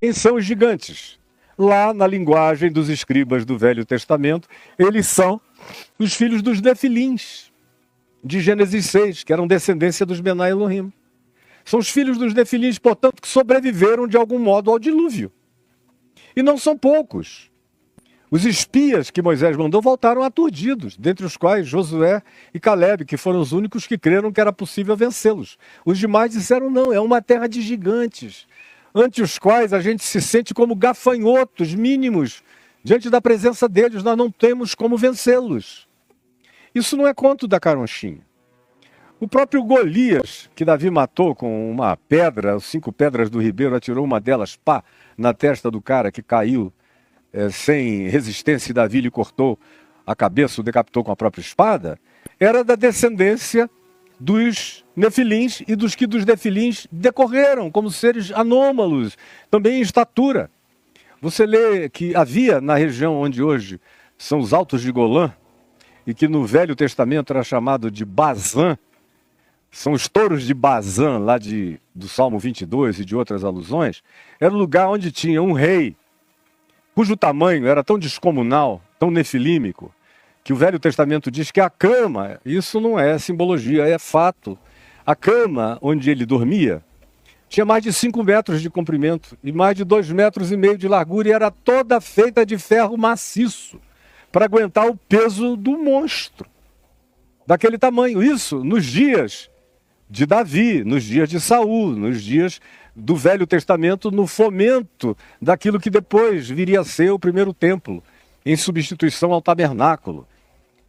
Quem são os gigantes? Lá na linguagem dos escribas do Velho Testamento, eles são os filhos dos Nefilins, de Gênesis 6, que eram descendência dos Benai Elohim. São os filhos dos Nefilins, portanto, que sobreviveram de algum modo ao dilúvio. E não são poucos. Os espias que Moisés mandou voltaram aturdidos, dentre os quais Josué e Calebe, que foram os únicos que creram que era possível vencê-los. Os demais disseram, não, é uma terra de gigantes, ante os quais a gente se sente como gafanhotos mínimos. Diante da presença deles, nós não temos como vencê-los. Isso não é conto da carochinha. O próprio Golias, que Davi matou com uma pedra, as 5 pedras do ribeiro, atirou uma delas, pá, na testa do cara que caiu sem resistência e Davi lhe cortou a cabeça, o decapitou com a própria espada, era da descendência dos Nefilins e dos que dos Nefilins decorreram como seres anômalos, também em estatura. Você lê que havia na região onde hoje são os Altos de Golã, e que no Velho Testamento era chamado de Bazã, são os touros de Bazã, lá do Salmo 22 e de outras alusões, era o lugar onde tinha um rei, cujo tamanho era tão descomunal, tão nefilímico, que o Velho Testamento diz que a cama, isso não é simbologia, é fato, a cama onde ele dormia tinha mais de 5 metros de comprimento e mais de 2,5 metros de largura e era toda feita de ferro maciço para aguentar o peso do monstro daquele tamanho. Isso nos dias de Davi, nos dias de Saul, nos dias do Velho Testamento, no fomento daquilo que depois viria a ser o primeiro templo, em substituição ao tabernáculo.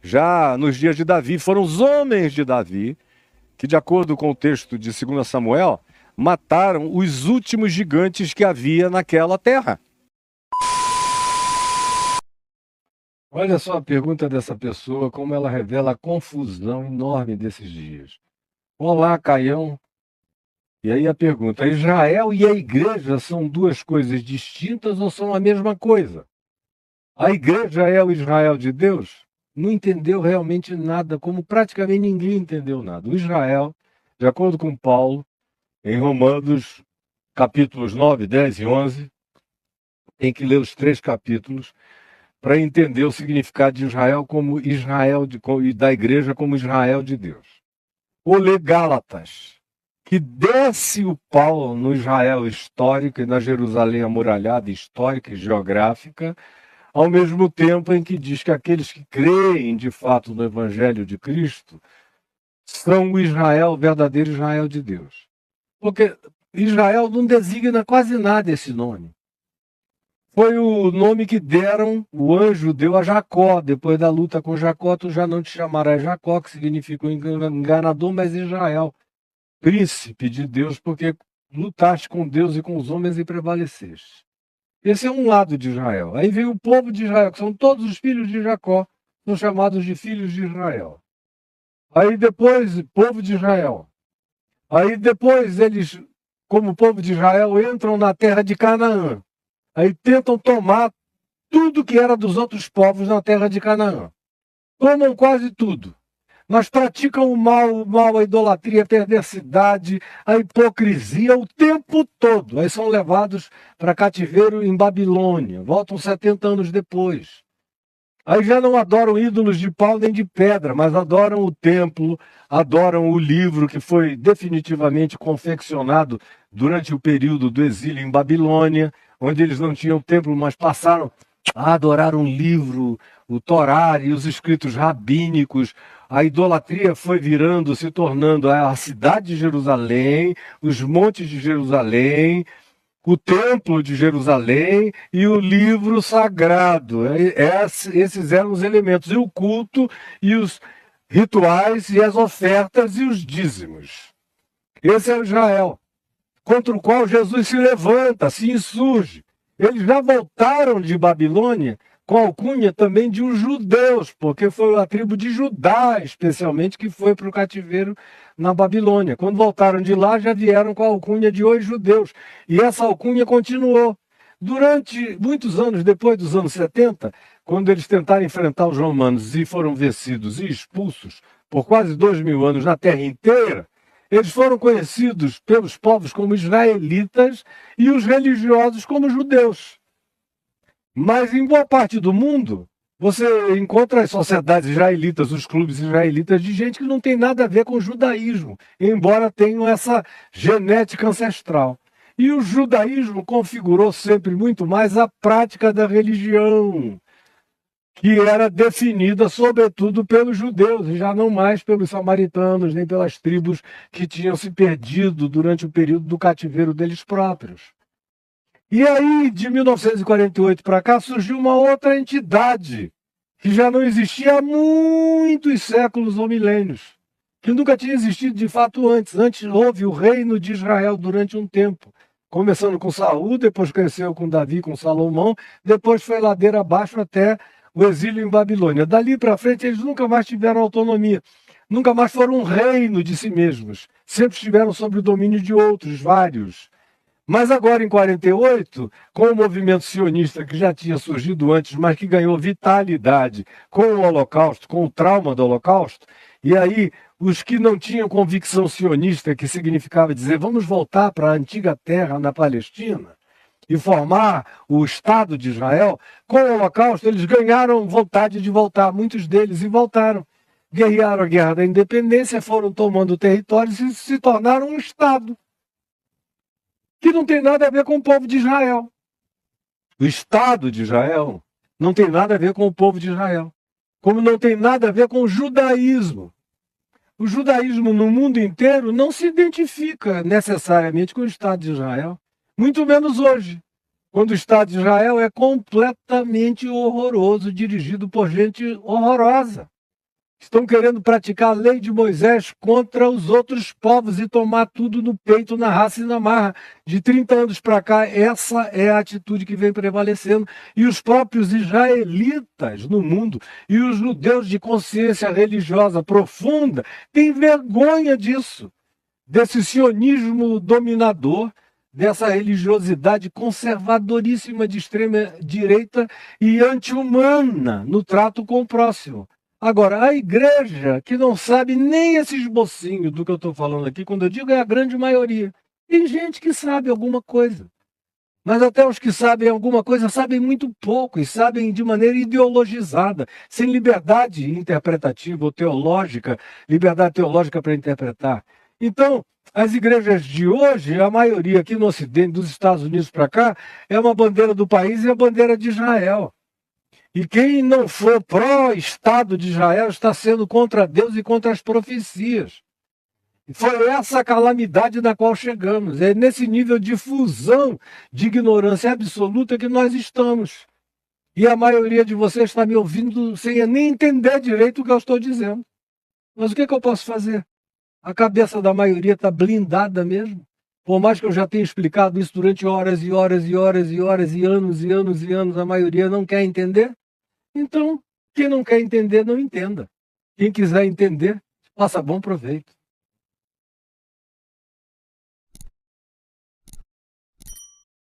Já nos dias de Davi, foram os homens de Davi que, de acordo com o texto de 2 Samuel, mataram os últimos gigantes que havia naquela terra. Olha só a pergunta dessa pessoa, como ela revela a confusão enorme desses dias. Olá, Caião. E aí a pergunta, Israel e a igreja são 2 coisas distintas ou são a mesma coisa? A igreja é o Israel de Deus? Não entendeu realmente nada, como praticamente ninguém entendeu nada. O Israel, de acordo com Paulo, em Romanos, capítulos 9, 10 e 11, tem que ler os 3 capítulos para entender o significado de Israel como Israel e da igreja como Israel de Deus. Ou ler Gálatas, que desce o pau no Israel histórico e na Jerusalém amuralhada histórica e geográfica, ao mesmo tempo em que diz que aqueles que creem de fato no Evangelho de Cristo são o Israel, o verdadeiro Israel de Deus. Porque Israel não designa quase nada esse nome. Foi o nome que deram, o anjo deu a Jacó. Depois da luta com Jacó, tu já não te chamarás Jacó, que significa um enganador, mas Israel, príncipe de Deus, porque lutaste com Deus e com os homens e prevaleceste. Esse é um lado de Israel. Aí vem o povo de Israel, que são todos os filhos de Jacó, são chamados de filhos de Israel. Aí depois, povo de Israel. Aí depois eles, como povo de Israel, entram na terra de Canaã. Aí tentam tomar tudo que era dos outros povos na terra de Canaã. Tomam quase tudo. Mas praticam o mal, a idolatria, a perversidade, a hipocrisia o tempo todo. Aí são levados para cativeiro em Babilônia. Voltam 70 anos depois. Aí já não adoram ídolos de pau nem de pedra, mas adoram o templo, adoram o livro que foi definitivamente confeccionado durante o período do exílio em Babilônia, onde eles não tinham templo, mas passaram a adorar um livro, o Torá e os escritos rabínicos. A idolatria foi virando, se tornando a cidade de Jerusalém, os montes de Jerusalém, o templo de Jerusalém e o livro sagrado. Esses eram os elementos, e o culto, e os rituais, e as ofertas, e os dízimos. Esse é Israel, contra o qual Jesus se levanta, se insurge. Eles já voltaram de Babilônia com a alcunha também de os judeus, porque foi a tribo de Judá, especialmente, que foi para o cativeiro na Babilônia. Quando voltaram de lá, já vieram com a alcunha de os judeus. E essa alcunha continuou. Durante muitos anos, depois dos anos 70, quando eles tentaram enfrentar os romanos e foram vencidos e expulsos por quase 2000 anos na terra inteira, Eles foram conhecidos pelos povos como israelitas e os religiosos como judeus. Mas em boa parte do mundo, você encontra as sociedades israelitas, os clubes israelitas, de gente que não tem nada a ver com o judaísmo, embora tenham essa genética ancestral. E o judaísmo configurou sempre muito mais a prática da religião, que era definida sobretudo pelos judeus, e já não mais pelos samaritanos, nem pelas tribos que tinham se perdido durante o período do cativeiro deles próprios. E aí, de 1948 para cá, surgiu uma outra entidade, que já não existia há muitos séculos ou milênios, que nunca tinha existido de fato antes. Antes houve o reino de Israel durante um tempo, começando com Saul, depois cresceu com Davi, com Salomão, depois foi ladeira abaixo até o exílio em Babilônia. Dali para frente, eles nunca mais tiveram autonomia, nunca mais foram um reino de si mesmos, sempre estiveram sob o domínio de outros, vários. Mas agora, em 48, com o movimento sionista que já tinha surgido antes, mas que ganhou vitalidade com o Holocausto, com o trauma do Holocausto, e aí os que não tinham convicção sionista, que significava dizer vamos voltar para a antiga terra na Palestina e formar o Estado de Israel, com o Holocausto eles ganharam vontade de voltar, muitos deles, e voltaram. Guerrearam a Guerra da Independência, foram tomando territórios e se tornaram um Estado, que não tem nada a ver com o povo de Israel. O Estado de Israel não tem nada a ver com o povo de Israel, como não tem nada a ver com o judaísmo. O judaísmo no mundo inteiro não se identifica necessariamente com o Estado de Israel, muito menos hoje, quando o Estado de Israel é completamente horroroso, dirigido por gente horrorosa. Estão querendo praticar a lei de Moisés contra os outros povos e tomar tudo no peito, na raça e na marra. De 30 anos para cá, essa é a atitude que vem prevalecendo. E os próprios israelitas no mundo e os judeus de consciência religiosa profunda têm vergonha disso, desse sionismo dominador, dessa religiosidade conservadoríssima de extrema direita e anti-humana no trato com o próximo. Agora, a igreja, que não sabe nem esse esbocinho do que eu estou falando aqui, quando eu digo é a grande maioria. Tem gente que sabe alguma coisa. Mas até os que sabem alguma coisa sabem muito pouco e sabem de maneira ideologizada, sem liberdade interpretativa ou teológica, liberdade teológica para interpretar. Então, as igrejas de hoje, a maioria aqui no Ocidente, dos Estados Unidos para cá, é uma bandeira do país e a bandeira de Israel. E quem não for pró-Estado de Israel está sendo contra Deus e contra as profecias. E foi essa calamidade na qual chegamos. É nesse nível de fusão, de ignorância absoluta que nós estamos. E a maioria de vocês está me ouvindo sem nem entender direito o que eu estou dizendo. Mas o que eu posso fazer? A cabeça da maioria está blindada mesmo. Por mais que eu já tenha explicado isso durante horas e horas e horas e horas e anos e anos e anos, a maioria não quer entender. Então, quem não quer entender, não entenda. Quem quiser entender, faça bom proveito.